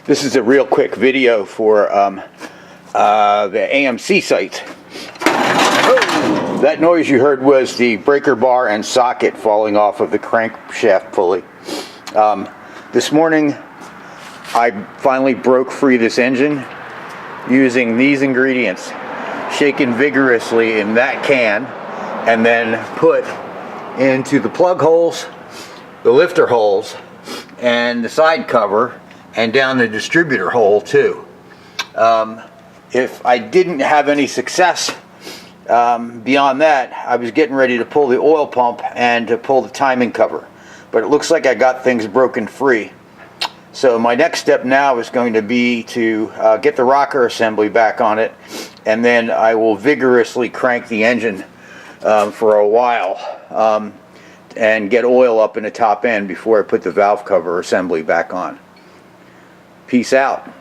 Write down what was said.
This is a real quick video for the AMC site. That noise you heard was the breaker bar and socket falling off of the crankshaft pulley. This morning I finally broke free this engine using these ingredients, shaken vigorously in that can and then put into the plug holes, the lifter holes, and the side cover, and down the distributor hole too. If I didn't have any success beyond that, I was getting ready to pull the oil pump and to pull the timing cover, but it looks like I got things broken free. So my next step now is going to be to get the rocker assembly back on it, and then I will vigorously crank the engine for a while and get oil up in the top end before I put the valve cover assembly back on. Peace out.